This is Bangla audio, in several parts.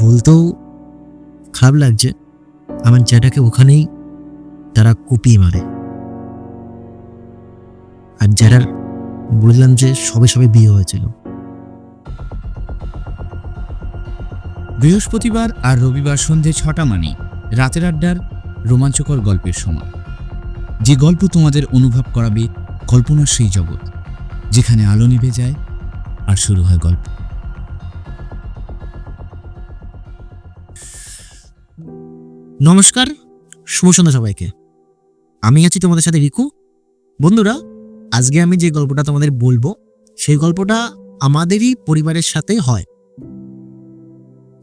বলতেও খারাপ লাগছে, আমার জ্যাঠাকে ওখানেই তারা কুপিয়ে মারে। আর জ্যাঠার বললাম যে সবে সবে বিয়ে হয়েছিল। বৃহস্পতিবার আর রবিবার সন্ধে 6টা মানে রাতের আড্ডার রোমাঞ্চকর গল্পের সময়, যে গল্প তোমাদের অনুভব করাবে কল্পনার সেই জগৎ যেখানে আলো নিভে যায় আর শুরু হয় গল্প। নমস্কার, শুভ সন্ধ্যা সবাইকে। আমি আছি তোমাদের সাথে রিকু। বন্ধুরা, আজকে আমি যে গল্পটা তোমাদের বলবো সেই গল্পটা আমাদেরই পরিবারের সাথে হয়।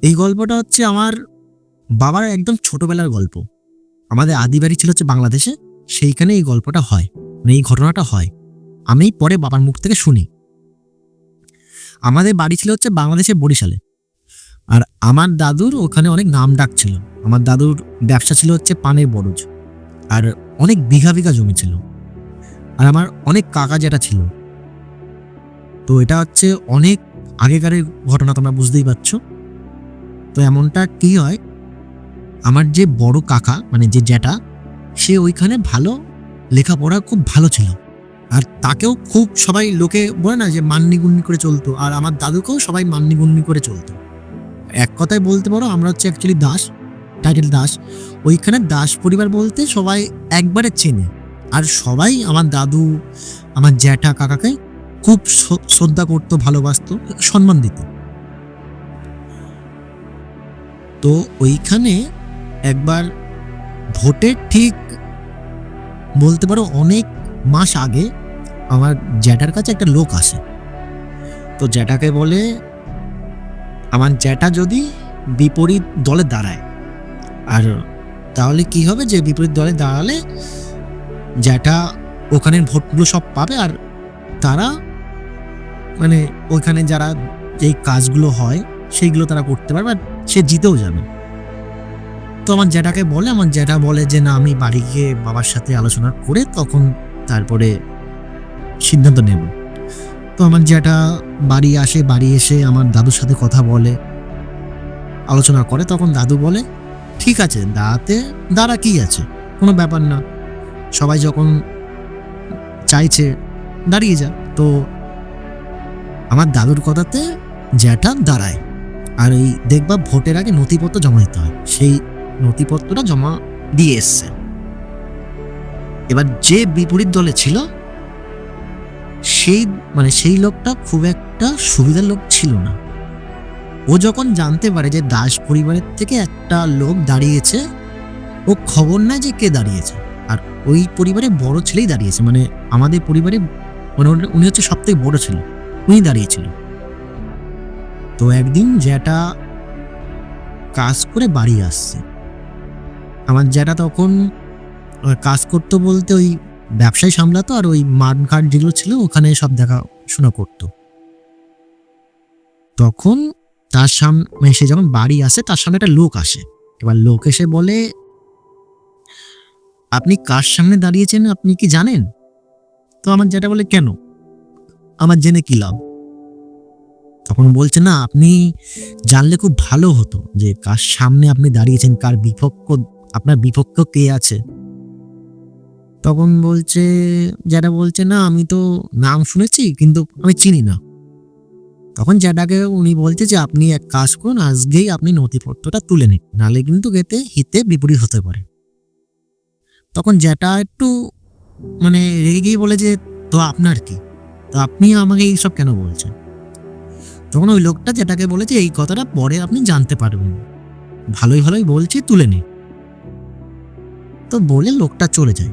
এই গল্পটা হচ্ছে আমার বাবার একদম ছোটবেলার গল্প। আমাদের আদি বাড়ি ছিল হচ্ছে বাংলাদেশে, সেইখানে এই গল্পটা হয়, মানে এই ঘটনাটা হয়। আমি পরে বাবার মুখ থেকে শুনি। আমাদের বাড়ি ছিল হচ্ছে বাংলাদেশের বরিশালে, আর আমার দাদুর ওখানে অনেক নাম ডাক ছিল। আমার দাদুর ব্যবসা ছিল হচ্ছে পানের বরজ, আর অনেক বিঘা বিঘা জমি ছিল। আর আমার অনেক কাকা যেটা ছিল। তো এটা হচ্ছে অনেক আগেকারের ঘটনা, তোমরা বুঝতেই পারছো। তো এমনটা কি হয়, আমার যে বড় কাকা মানে যে জ্যাঠা, সে ওইখানে ভালো লেখাপড়া খুব ভালো ছিল, আর তাকেও খুব সবাই লোকে বলে না যে মান্যিগুণ্যি করে চলতো। আর আমার দাদুকেও সবাই মান্যিগুণ্যি করে চলতো। এক কথায় বলতে পারো আমরা হচ্ছে অ্যাকচুয়ালি দাস, টাইটেল দাস। ওইখানে দাস পরিবার বলতে সবাই একবারে চেনে, আর সবাই আমার দাদু আমার জ্যাঠা কাকাকে খুব শ্রদ্ধা করতো, ভালোবাসতো, সম্মান দিত। তো ওইখানে একবার ভোটের ঠিক বলতে পারো অনেক মাস আগে আমার জ্যাঠার কাছে একটা লোক আসে। তো জ্যাঠাকে বলে আমার জ্যাঠা যদি বিপরীত দলে দাঁড়ায়, আর তাহলে কি হবে যে বিপরীত দলে দাঁড়ালে জ্যাঠা ওখানের ভোটগুলো সব পাবে, আর তারা মানে ওইখানে যারা যেই কাজগুলো হয় সেইগুলো তারা করতে পারবে, আর সে জিতেও যাবে। তো আমার জ্যাঠাকে বলে, আমার জ্যাঠা বলে যে না, আমি বাড়ি গিয়ে বাবার সাথে আলোচনা করে তখন তারপরে সিদ্ধান্ত নেব। তো আমার জ্যাঠা বাড়ি আসে, বাড়ি এসে আমার দাদুর সাথে কথা বলে, আলোচনা করে। তখন দাদু বলে ঠিক আছে, দাঁড়া কি আছে, কোনো ব্যাপার না, সবাই যখন চাইছে দাঁড়িয়ে যা। তো আমার দাদুর কথাতে জ্যাঠা দাঁড়ায়, আর এই দেখবা ভোটের আগে নথিপত্র জমা দিতে হয়, সেই নথিপত্রটা জমা দিয়ে এসছে। এবার যে বিপরীত দলে ছিল সেই লোকটা খুব একটা সুবিধার লোক ছিল না। ও যখন জানতে পারে যে দাস পরিবারের থেকে একটা লোক দাঁড়িয়েছে, ও খবর নেয় যে কে দাঁড়িয়েছে, আর ওই পরিবারে বড় ছেলেই দাঁড়িয়েছে, মানে আমাদের পরিবারে উনি হচ্ছে সব থেকে বড় ছিল, উনি দাঁড়িয়েছিল। তো একদিন জ্যাঠা কাজ করে বাড়ি আসছে। আমার জ্যাঠা তখন কাজ করতো বলতে ওই ব্যবসায় সামলাতো, আর ওই মাঠঘাট যেগুলো ছিল ওখানে সব দেখাশোনা করতো। তখন তার সামনে সে যখন বাড়ি আসে, তার সামনে একটা লোক আসে। এবার লোক এসে বলে আপনি কার সামনে দাঁড়িয়েছেন আপনি কি জানেন? তো আমার জ্যাঠা বলে কেন, আমার জেনে কি লাভ? তখন বলছে না, আপনি জানলে খুব ভালো হতো যে কার সামনে আপনি দাঁড়িয়েছেন, কার আপনার বিপক্ষ কে আছে। তখন জ্যাঠা বলছে না, আমি তো নাম শুনেছি কিন্তু আমি চিনি না। তখন জ্যাঠাকে উনি বলছে যে আপনি এক কাজ করুন, আজকেই আপনি নথিপত্রটা তুলে নিন, নাহলে কিন্তু হিতে বিপরীত হতে পারে। তখন জ্যাঠা একটু মানে রেগে গিয়ে বলে যে তো আপনার কি, তো আপনি আমাকে এইসব কেন বলছেন? তখন ওই লোকটা জ্যাঠাকে বলেছে এই কথাটা পরে আপনি জানতে পারবেন, ভালোই ভালোই বলছি, তুলে নিন। তো বলে লোকটা চলে যায়।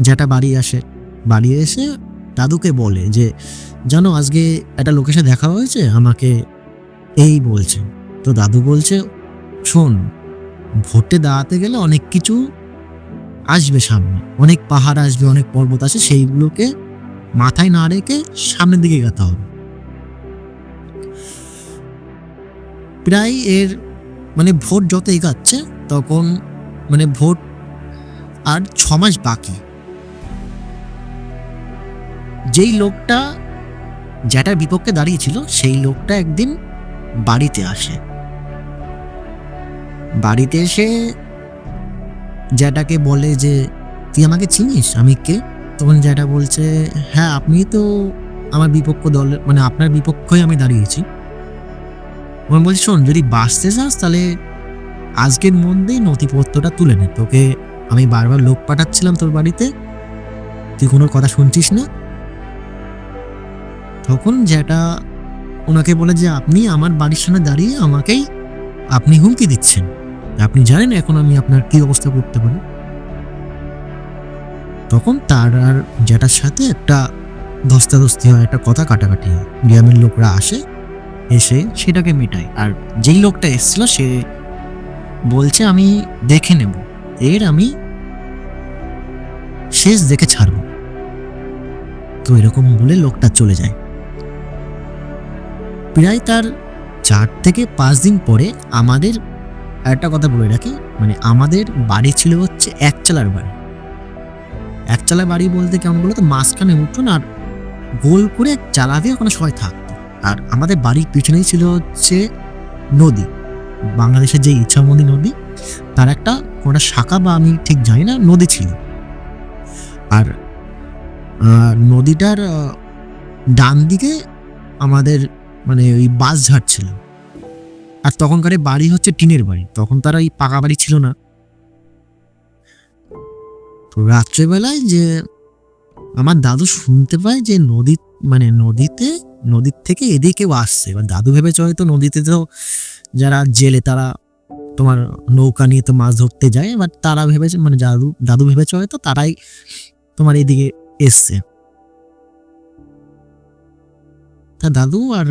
জ্যাঠা বাড়ি আসে, বাড়ি এসে দাদুকে বলে যে জানো আজকে একটা লোকের সাথে দেখা হয়েছে, আমাকে এই বলছে। তো দাদু বলছে শোন, ভোটে দাঁড়াতে গেলে অনেক কিছু আসবে সামনে, অনেক পাহাড় আসবে, অনেক পর্বত আসে, সেইগুলোকে মাথায় না রেখে সামনের দিকে এগোতে হবে। প্রায় এর মানে ভোট যত এগাচ্ছে তখন মানে ভোট আর 6 মাস বাকি। যেই লোকটা যেটার বিপক্ষে দাঁড়িয়েছিল সেই লোকটা একদিন বাড়িতে আসে। বাড়িতে এসে জ্যাঠাকে বলে যে তুই আমাকে চিনিস, আমি কে? তখন জ্যাঠা বলছে হ্যাঁ আপনি তো আমার বিপক্ষ দল, মানে আপনার বিপক্ষই আমি দাঁড়িয়েছি। আমি বলছি শোন, যদি বাঁচতে চাস তাহলে আজকের মধ্যেই নথিপত্রটা তুলে নে, তোকে আমি বারবার লোক পাঠাচ্ছিলাম তোর বাড়িতে, তুই কোনো কথা শুনছিস না। তখন জ্যাঠা ওনাকে বলে যে আপনি আমার বাড়ির সামনে দাঁড়িয়ে আমাকেই আপনি হুমকি দিচ্ছেন, আপনি জানেন এখন আমি আপনার কি অবস্থা করতে পারি। তখন তার আর জ্যাঠার সাথে একটা ধস্তাধস্তি হয়, একটা কথা কাটাকাটি হয়। গ্রামের লোকরা আসে, এসে সেটাকে মেটায়। আর যেই লোকটা এসেছিল সে বলছে আমি দেখে নেব, এর আমি শেষ দেখে ছাড়ব। তো এরকম বলে লোকটা চলে যায়। প্রায় তার 4 থেকে 5 দিন পরে আমাদের একটা কথা বলে রাখি, মানে আমাদের বাড়ি ছিল হচ্ছে একচালার বাড়ি। একচালার বাড়ি বলতে কেমন বলতো, মাঝখানে উঠোন আর গোল করে চালা দিয়ে ওখানে সবাই থাকতো। আর আমাদের বাড়ির পিছনেই ছিল হচ্ছে নদী, বাংলাদেশের যে ইচ্ছামতি নদী, তার একটা কোনটা শাখা বা আমি ঠিক জানি না, নদী ছিল। আর নদীটার ডান দিকে আমাদের মানে ওই বাঁশঝাড় ছিল। আর তখনকার বাড়ি হচ্ছে টিনের বাড়ি, তখন তার ওই পাকা বাড়ি ছিল না। তো রাত্রেবেলায় যে আমার দাদু শুনতে পায় যে নদীর থেকে এদিকে কেউ আসছে। এবার দাদু ভেবেছে হয়তো নদীতে তো যারা জেলে তারা তোমার নৌকা নিয়ে তো মাছ ধরতে যায়, এবার তারা ভেবেছে মানে দাদু ভেবেছে হয়তো তারাই তোমার এদিকে এসছে। তা দাদু আর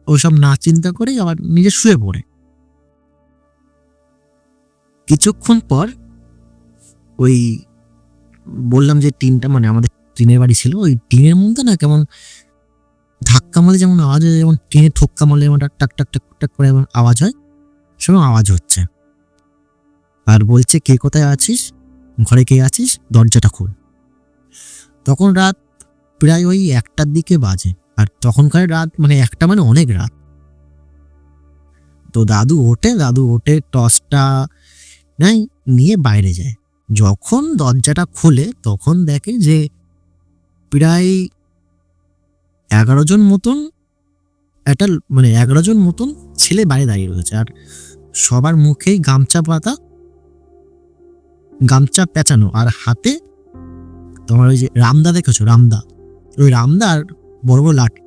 ওসব না চিন্তা করে আবার নিজে শুয়ে পড়ে। কিছুক্ষণ পর ওই বললাম যে টিনটা, মানে আমাদের টিনের বাড়ি ছিল, ওই টিনের মধ্যে না কেমন ধাক্কা মারলে যেমন আওয়াজ হয়, যেমন টিনের ঠোক্কা মারলে যেমন টাক টাক টাক টাক করে এমন আওয়াজ হয়, সেরকম আওয়াজ হচ্ছে। আর বলছে কে কোথায় আছিস, ঘরে কে আছিস, দরজাটা খোল। তখন রাত প্রায় ওই 1টার দিকে বাজে। আর তখনকার রাত মানে 1টা মানে অনেক রাত। তো দাদু ওঠে টর্চটা নাই নিয়ে বাইরে যায়। যখন দরজাটা খোলে তখন দেখে যে প্রায় 11 জন মতন একটা মানে 11 জন মতন ছেলে বাইরে দাঁড়িয়ে রয়েছে। আর সবার মুখেই গামছা পেঁচানো, আর হাতে তোমার ওই যে রামদা দেখেছো, ওই রামদা আর বড় বড় লাঠি।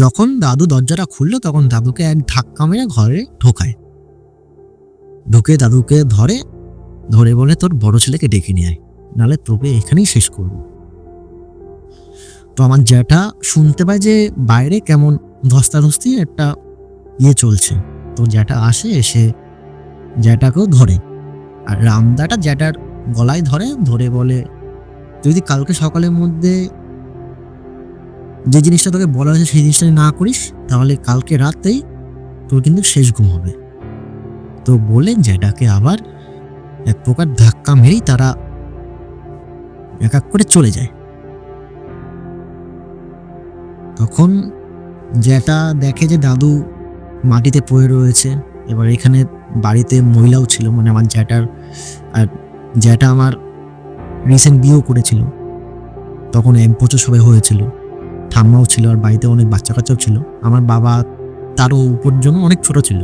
যখন দাদু দরজাটা খুললো তখন দাদুকে এক ধাক্কা মেরে ঘরে ঢোকায়, ঢুকে দাদুকে ধরে বলে তোর বড় ছেলেকে ডেকে নিয়ে আয়, নাহলে তোকে এখানেই শেষ করব। তো আমার জ্যাঠা শুনতে পায় যে বাইরে কেমন ধস্তাধস্তি একটা চলছে। তো জ্যাঠা এসে জ্যাঠাকেও ধরে, আর রামদাটা জ্যাঠার গলায় ধরে বলে তুই যদি কালকে সকালের মধ্যে যে জিনিসটা তোকে বলা হয়েছে সেই জিনিসটা না করিস তাহলে কালকে রাতেই তোর কিন্তু শেষ ঘুম হবে। তো বলে জ্যাঠাকে আবার এক প্রকার ধাক্কা মেরেই তারা এক এক করে চলে যায়। তখন জ্যাঠা দেখে যে দাদু মাটিতে পড়ে রয়েছে। এবার এখানে বাড়িতে মহিলাও ছিল, মানে আমার জ্যাঠা আমার রিসেন্ট বিয়েও করেছিল, তখন 1 বছর সবাই হয়েছিল, ঠাম্মাও ছিল, আর বাড়িতে অনেক বাচ্চা কাচ্চাও ছিল। আমার বাবা তারও উপর জন্য অনেক ছোট ছিল।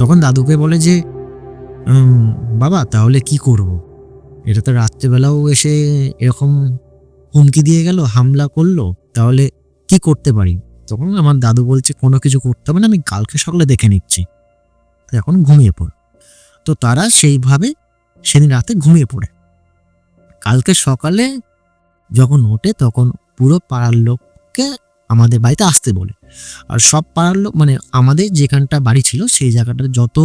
তখন দাদুকে বলে যে বাবা তাহলে কি করব, এটা তো রাত্রেবেলাও এসে এরকম হুমকি দিয়ে গেল, হামলা করলো, তাহলে কি করতে পারি? তখন আমার দাদু বলছে কোনো কিছু করতে হবে না, আমি কালকে সকালে দেখে নিচ্ছি, এখন ঘুমিয়ে পড়। তো তারা সেইভাবে সেদিন রাতে ঘুমিয়ে পড়ে। কালকে সকালে যখন ওঠে তখন পুরো পাড়ার লোককে আমাদের বাড়িতে আসতে বলে। আর সব পাড়ার লোক মানে আমাদের যেখানটা বাড়ি ছিল সেই জায়গাটার যত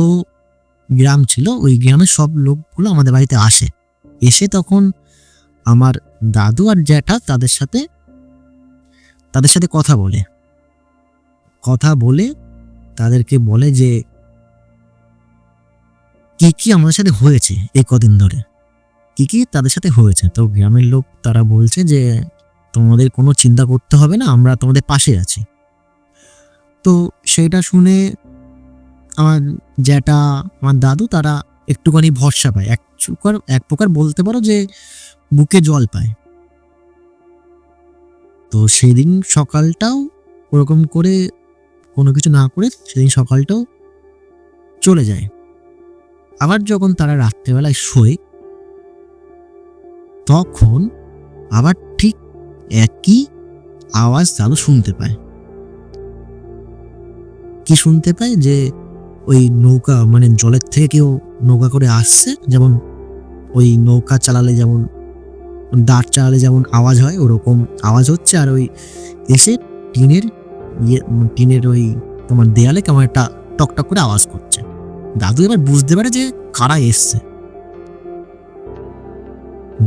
গ্রাম ছিল ওই গ্রামের সব লোকগুলো আমাদের বাড়িতে আসে। এসে তখন আমার দাদু আর জ্যাঠা তাদের সাথে কথা বলে তাদেরকে বলে যে কি আমাদের সাথে হয়েছে এই কদিন ধরে, কি তাদের সাথে হয়েছে। তো গ্রামের লোক তারা বলছে যে তোমাদের কোনো চিন্তা করতে হবে না, আমরা তোমাদের পাশে আছি। তো সেটা শুনে আমার জ্যাঠা, আমার দাদু তারা একটুখানি ভরসা পায়, এক প্রকার বলতে পারো যে বুকে জল পায়। তো সেদিন সকালটাও ওরকম করে কোনো কিছু না করে সেদিন সকালটাও চলে যায়। আবার যখন তারা রাত্রেবেলায় শোয় তখন আবার ঠিক একই আওয়াজ দাদু শুনতে পায়। কি শুনতে পায়? যে ওই নৌকা, মানে জলের থেকে কেউ নৌকা করে আসছে, যেমন ওই নৌকা চালালে যেমন দাঁড় চালালে যেমন আওয়াজ হয় ওরকম আওয়াজ হচ্ছে। আর ওই এসে টিনের ওই তোমার দেয়ালে কেমন একটা টকটক করে আওয়াজ করছে। দাদু এবার বুঝতে পারে যে কারা এসছে।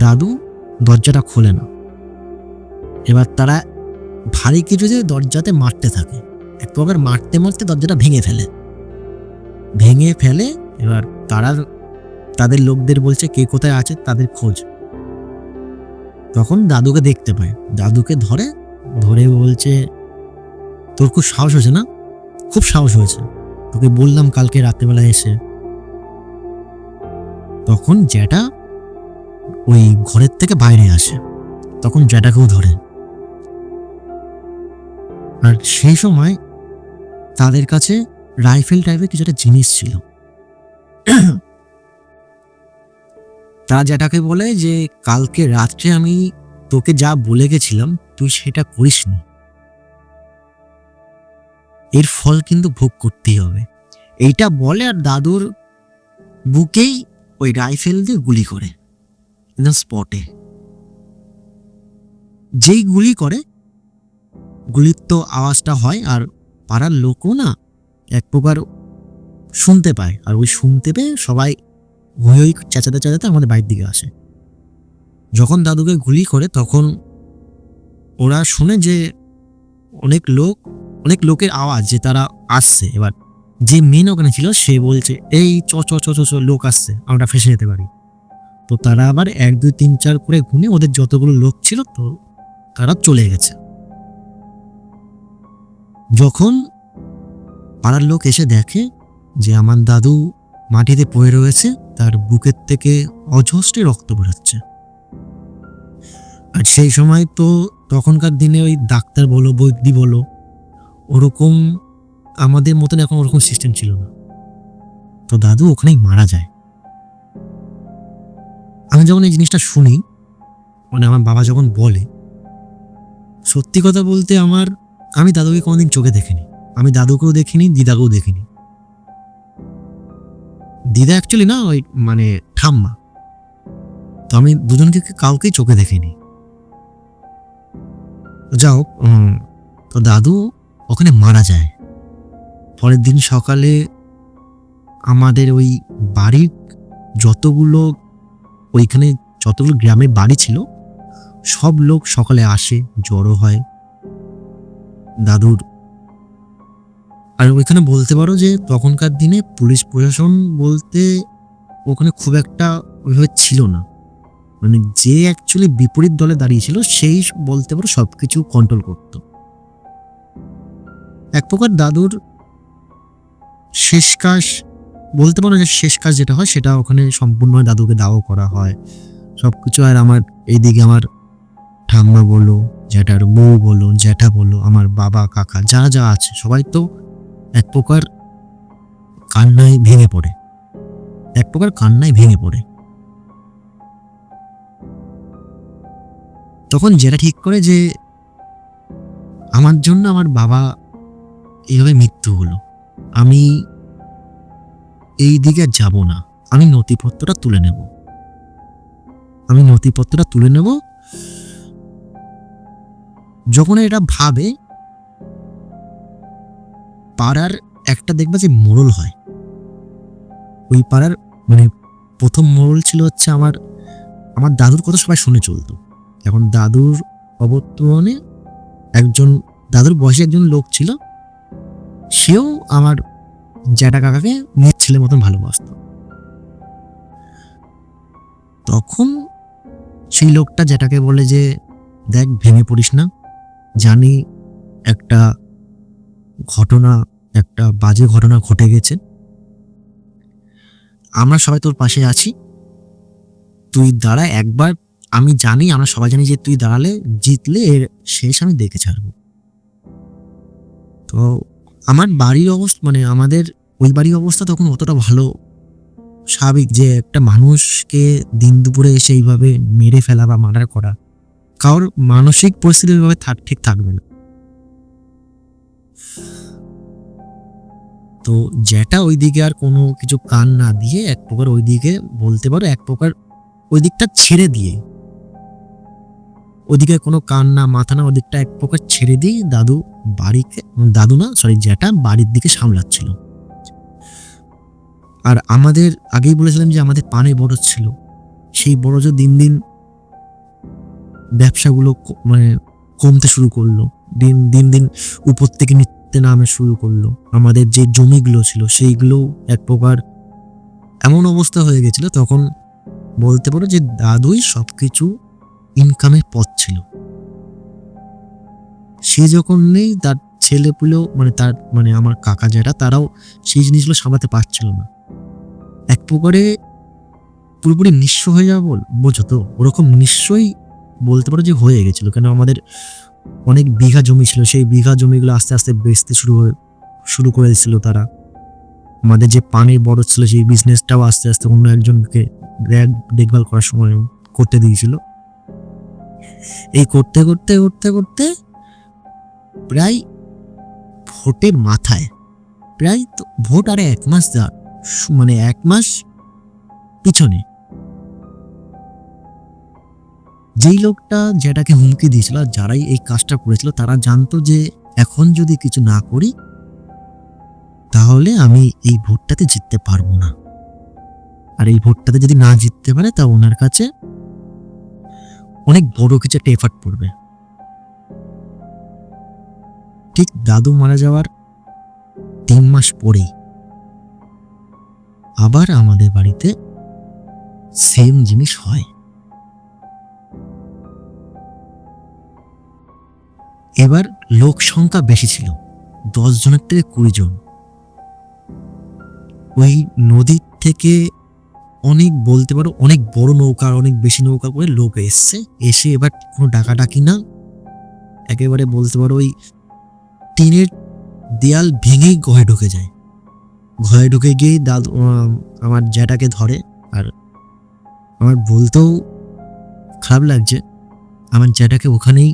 দাদু দরজাটা খোলে না। এবার তারা ভারী কিছু যে দরজাতে মারতে থাকে, এক প্রকার মারতে মারতে দরজাটা ভেঙে ফেলে। এবার তারা তাদের লোকদের বলছে কে কোথায় আছে তাদের খোঁজ। তখন দাদুকে দেখতে পায়, দাদুকে ধরে বলছে তোর খুব সাহস হয়েছে না? খুব সাহস হয়েছে, তোকে বললাম কালকে রাত্রেবেলা এসে। তখন জ্যাঠা ওই ঘরের থেকে বাইরে আসে, তখন জ্যাঠাকেও ধরে। আর সেই সময় তাদের কাছে রাইফেল টাইপের কিছু একটা জিনিস ছিল। তারা জ্যাঠাকে বলে যে কালকে রাত্রে আমি তোকে যা বলে গেছিলাম তুই সেটা করিসনি, এর ফল কিন্তু ভোগ করতেই হবে। এইটা বলে আর দাদুর বুকেই ওই রাইফেল দিয়ে গুলি করে, একদম স্পটে। যেই গুলি করে, গুলির তো আওয়াজটা হয় আর পাড়ার লোকও না এক প্রকার শুনতে পায়। আর ওই শুনতে পেয়ে সবাই হই চেঁচাতে আমাদের বাড়ির দিকে আসে। যখন দাদুকে গুলি করে তখন ওরা শুনে যে অনেক লোকের আওয়াজ, যে তারা আসছে। এবার যে মেন ওখানে ছিল সে বলছে এই চ লোক আসছে, আমরা ফেসে যেতে পারি। তো তারা আবার 1 2 3 4 করে গুনে ওদের যতগুলো লোক ছিল তো তারা চলে গেছে। যখন পাড়ার লোক এসে দেখে যে আমার দাদু মাটিতে পড়ে রয়েছে, তার বুকের থেকে অজস্র রক্ত বেরোচ্ছে। আর সেই সময় তো তখনকার দিনে ওই ডাক্তার বলো বৈদ্যি বলো ওরকম আমাদের মতন এখন ওরকম সিস্টেম ছিল না। তো দাদু ওখানেই মারা যায়। আমি যখন এই জিনিসটা শুনি, মানে আমার বাবা যখন বলে, সত্যি কথা বলতে আমি দাদুকে কোনোদিন চোখে দেখিনি। আমি দাদুকেও দেখিনি, দিদাকেও দেখিনি। দিদা অ্যাকচুয়ালি না, ওই মানে ঠাম্মা। তো আমি দুজনকে কাউকেই চোখে দেখিনি। যাও, তো দাদু ওখানে মারা যায়। পরের দিন সকালে আমাদের ওই বাড়ির ওইখানে যতগুলো গ্রামের বাড়ি ছিল সব লোক সকালে আসে, জড়ো হয় দাদুর। আর ওইখানে বলতে পারো যে তখনকার দিনে পুলিশ প্রশাসন বলতে ওখানে খুব একটা ওইভাবে ছিল না। মানে যে অ্যাকচুয়ালি বিপরীত দলে দাঁড়িয়েছিল সেই বলতে পারো সবকিছু কন্ট্রোল করতো। এক প্রকার দাদুর শেষ কাজ বলতে পারো, যে শেষ কাজ যেটা হয় সেটা ওখানে সম্পূর্ণ দাদুকে দাও করা হয় সবকিছু। আর আমার এইদিকে আমার ঠাম্মা বলো, জ্যাঠার বউ বলো, জ্যাঠা বলো, আমার বাবা কাকা যা আছে সবাই তো এক প্রকার কান্নায় ভেঙে পড়ে। তখন যেটা ঠিক করে যে আমার জন্য আমার বাবা এইভাবে মৃত্যু হলো, আমি এই দিকে আর যাব না, আমি নথিপত্রটা তুলে নেব। যখন এটা ভাবে, পাড়ার একটা দেখবা যে মোড়ল হয়, ওই পাড়ার মানে প্রথম মোড়ল ছিল হচ্ছে আমার দাদুর কথা সবাই শুনে চলতো। এখন দাদুর অবর্তমানে দাদুর বয়সে একজন লোক ছিল, সেও আমার জ্যাঠা কাকাকে নিজের ছেলের মতন ভালোবাসত। তখন সেই লোকটা জ্যাঠাকে বলে যে দেখ, ভেঙে পড়িস না, জানি একটা বাজে ঘটনা ঘটে গেছে, আমরা সবাই তোর পাশে আছি, তুই দাঁড়া একবার, আমি জানি, আমরা সবাই জানি যে তুই দাঁড়ালে জিতলে এর শেষ আমি দেখে ছাড়বো। তো আমার বাড়ির অবস্থা, মানে আমাদের ওই বাড়ির অবস্থা তখন অতটা ভালো, স্বাভাবিক যে একটা মানুষকে দিন দুপুরে এসে এইভাবে মেরে ফেলা বা মার্ডার করা, কারোর মানসিক পরিস্থিতি ওইভাবে ঠিক থাকবে না। তো যেটা ওইদিকে আর কোনো কিছু কান না দিয়ে এক প্রকার ওইদিকে বলতে পারো এক প্রকার ওই দিকটা ছেড়ে দিয়ে, ওদিকে কোনো কান না মাথা না, ওদিকটা এক প্রকার ছেড়ে দিয়ে দাদু বাড়িকে, দাদু না সরি যেটা বাড়ির দিকে সামলাচ্ছিল। আর আমাদের আগেই বলেছিলাম যে আমাদের পানে বড় ছিল, সেই বড় যে দিন দিন ব্যবসাগুলো মানে কমতে শুরু করলো, দিন দিন দিন উপর থেকে নিতে নামে শুরু করলো। আমাদের যে জমিগুলো ছিল সেইগুলো এক প্রকার এমন অবস্থা হয়ে গেছিল, তখন বলতে পারো যে দাদুই সবকিছু ইনকামের পথ ছিল। সে যখন নেই, তার ছেলেপুলেও মানে তার মানে আমার কাকা যেটা, তারাও সেই জিনিসগুলো সামলাতে পারছিল না। এক প্রকারে পুরোপুরি নিঃস্ব হয়ে যাওয়া বোঝো তো, ওরকম নিশ্চয়ই বলতে পারো যে হয়ে গেছিল। কেন আমাদের অনেক বিঘা জমি ছিল, সেই বিঘা জমিগুলো আস্তে আস্তে বেচতে শুরু করে দিয়েছিল তারা। আমাদের যে পানির বড় ছিল সেই বিজনেসটাও আস্তে আস্তে অন্য একজনকে দেখভাল করার সময় করতে দিয়েছিল। এই করতে করতে করতে করতে প্রায় ভোটের মাথায়, প্রায় তো ভোট আরে 1 মাস মানে 1 মাস পিছনে, যেই লোকটা যেটাকে হুমকি দিয়েছিল, যারাই এই কাজটা করেছিল তারা জানতো যে এখন যদি কিছু না করি তাহলে আমি এই ভোটটাতে জিততে পারবো না, আর এই ভোটটাতে যদি না জিততে পারে তা ওনার কাছে অনেক বড় কিছু একটা এফার্ট পড়বে। ঠিক দাদু মারা যাওয়ার 3 মাস পরেই আবার আমাদের বাড়িতে সেম জিনিস হয়। এবার লোক সংখ্যা বেশি ছিল, 10 জনের থেকে 20 জন। ওই নদীর থেকে অনেক বলতে পারো অনেক বড় নৌকা, অনেক বেশি নৌকা করে লোক এসে এবার কোনো ডাকাডাকি না, একেবারে বলতে পারো ওই টিনের দেয়াল ভেঙেই ঘরে ঢুকে যায়। ঘরে ঢুকে গিয়ে দাদু আমার জ্যাঠাকে ধরে। আর আমার বলতেও খারাপ লাগছে, আমার জ্যাঠাকে ওখানেই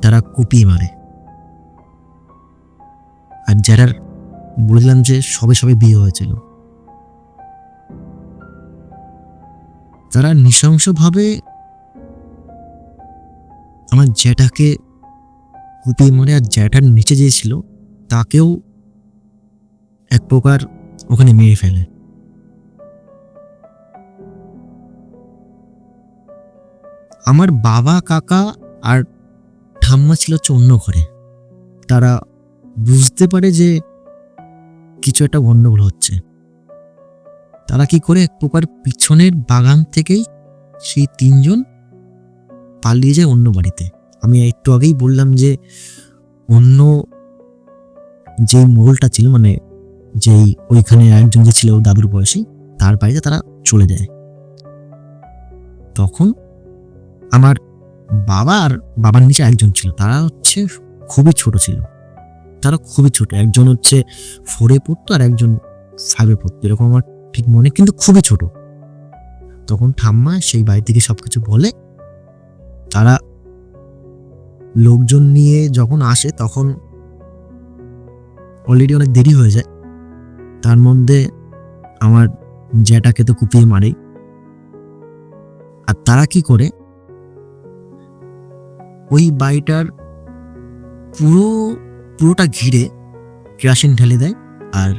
তারা কুপিয়ে মারে। আর জ্যাঠার বললাম যে সবে সবে বিয়ে হয়েছিল, তারা নৃশংসভাবে আমার জ্যাঠাকে কুপিয়ে মারে। আর জ্যাঠার নিচে যে ছিল তাকেও এক প্রকার ওখানে মেরে ফেলে। আমার বাবা কাকা আর ঠাম্মা ছিল অন্য ঘরে। তারা বুঝতে পারে যে কিছু একটা গন্ডগোল হচ্ছে। তারা কি করে এক প্রকার পিছনের বাগান থেকেই সেই 3 জন পালিয়ে যায় অন্য বাড়িতে। আমি একটু আগেই বললাম যে অন্য যে মোড়লটা ছিল, মানে যেই ওইখানে একজন যে ছিল দাদুর বয়সী, তার বাড়িতে তারা চলে যায়। তখন আমার বাবা আর বাবার নিচে একজন ছিল, তারা হচ্ছে খুবই ছোট ছিল, তারা খুবই ছোট। একজন হচ্ছে 4-এ পড়তো আর একজন 5-এ পড়তো, এরকম আমার ঠিক মনে, কিন্তু খুবই ছোট। তখন ঠাম্মা সেই বাড়ি থেকে সবকিছু বলে। তারা লোকজন নিয়ে যখন আসে তখন অলরেডি অনেক দেরি হয়ে যায়। তার মধ্যে আমার জ্যাঠাকে তো কুপিয়ে মারে। আর তারা কি করে ওই বাড়িটার পুরোটা ঘিরে কেরাসিন ঢেলে দেয়। আর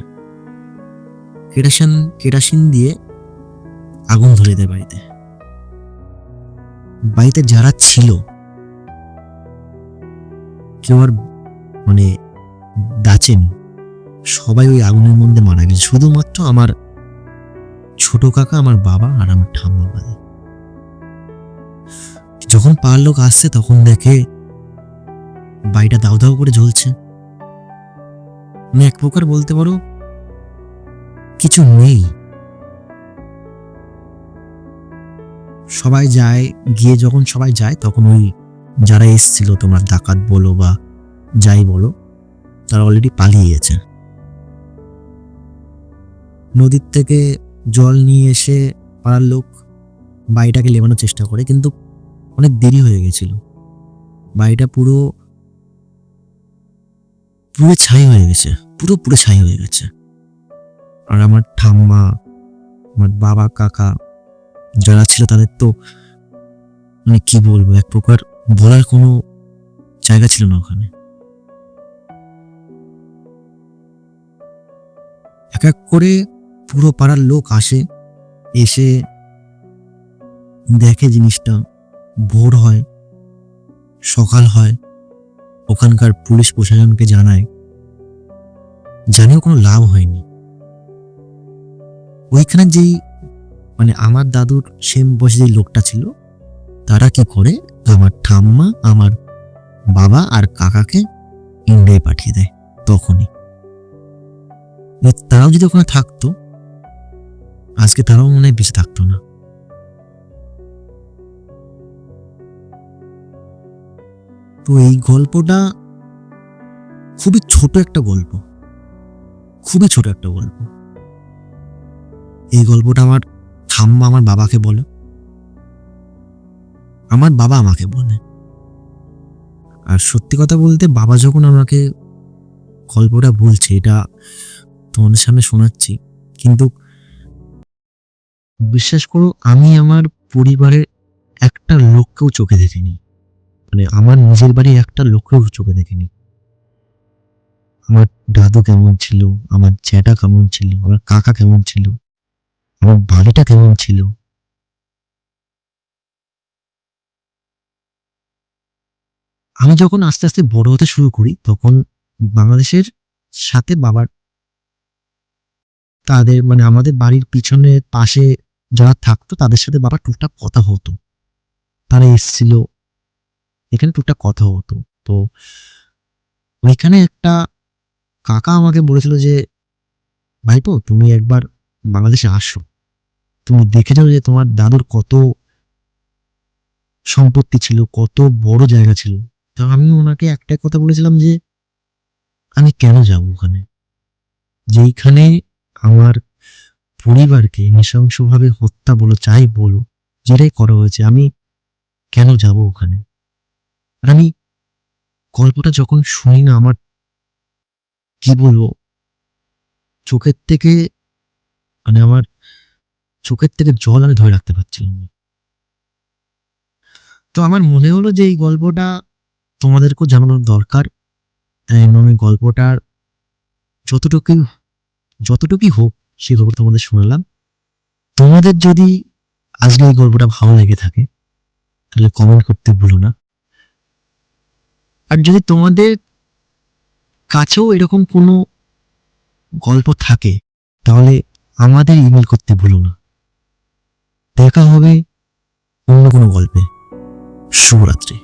কেরাসিন দিয়ে আগুন ধরে দেয় বাড়িতে। বাড়িতে যারা ছিল কেউ আর মানে বাঁচেনি, সবাই ওই আগুনের মধ্যে মারা গেছে। শুধুমাত্র আমার ছোট কাকা, আমার বাবা আর আমার ঠাম্মা বাদে। যখন পাড়ার লোক আসছে তখন দেখে বাড়িটা দাউ দাউ করে জ্বলছে। মানে এক প্রকার বলতে পারো কিছু নেই, সবাই যায়, গিয়ে যখন সবাই যায় তখন ওই যারা এসছিল তোমার ডাকাত বলো বা যাই বলো, তারা অলরেডি পালিয়ে গেছে। নদীর থেকে জল নিয়ে এসে পাড়ার লোক বাড়িটাকে লেবানোর চেষ্টা করে, কিন্তু অনেক দেরি হয়ে গেছিল। বাড়িটা পুরো পুরো ছাই হয়ে গেছে, পুরো ছাই হয়ে গেছে। আর আমার ঠাম্মা, আমার বাবা, কাকা যারা ছিল তাদের তো মানে কি বলবো, এক প্রকার বলার কোনো জায়গা ছিল না ওখানে। এক এক করে পুরো পাড়ার লোক আসে, এসে দেখে জিনিসটা। ভোর হয়, সকাল হয়, ওখানকার পুলিশ প্রশাসনকে জানায়, জানিও কোনো লাভ হয়নি। ওইখানে যেই মানে আমার দাদুর সেম বয়সে যে লোকটা ছিল, তারা কি করে, আমার ঠাম্মা, আমার বাবা আর কাকাকে ইন্ডিয়ায় পাঠিয়ে দেয় তখনই। তারাও যদি ওখানে থাকতো, আজকে তারাও মনে হয় বেঁচে থাকতো না। তো এই গল্পটা খুবই ছোট একটা গল্প, খুবই ছোট একটা গল্প। এই গল্পটা আমার ঠাম্মা আমার বাবাকে বলে, আমার বাবা আমাকে বলে। আর সত্যি কথা বলতে, বাবা যখন আমাকে গল্পটা বলছে, এটা তোমাদের সামনে শোনাচ্ছি, কিন্তু বিশ্বাস করো আমি আমার পরিবারের একটা লোককেও চোখে দেখিনি, মানে আমার নিজের বাড়ির একটা লোককেও চোখে দেখিনি। আমার দাদু কেমন ছিল, আমার জ্যাঠা কেমন ছিল, আমার কাকা কেমন ছিল, আমার বাড়িটা কেমন ছিল। আমি যখন আস্তে আস্তে বড় হতে শুরু করি, তখন বাংলাদেশের সাথে বাবার তাদের মানে আমাদের বাড়ির পিছনে পাশে যারা থাকতো তাদের সাথে বাবার টুকটাক কথা হতো। তারা এসেছিল, এখানে টুকটাক কথা হতো। তো ওইখানে একটা কাকা আমাকে বলেছিল যে, ভাইপো তুমি একবার বাংলাদেশে আসো, তুমি দেখে যাও যে তোমার দাদুর কত সম্পত্তি ছিল, কত বড় জায়গা ছিল। তো আমি ওনাকে একটা কথা বলেছিলাম যে, আমি কেন যাব ওখানে, যেইখানে আমার পরিবারকে নৃশংসভাবে হত্যা বলো চাই বলো, যেটাই করা হয়েছে, আমি কেন যাব ওখানে। আর আমি গল্পটা যখন শুনি না, আমার কি বলবো, চোখের থেকে মানে আমার চোখের থেকে জল আমি ধরে রাখতে পারছিলাম না। তো আমার মনে হলো যে এই গল্পটা তোমাদেরকেও জানানোর দরকার, এবং আমি গল্পটার যতটুকুই যতটুকুই হোক সেই গল্প তোমাদের শোনালাম। তোমাদের যদি আজকে এই গল্পটা ভালো লেগে থাকে, তাহলে কমেন্ট করতে ভুলো না। আর যদি তোমাদের কাছেও এরকম কোনো গল্প থাকে, তাহলে আমাদের ইমেল করতে ভুলো না। দেখা হবে অন্য কোনো গল্পে। শুভরাত্রি।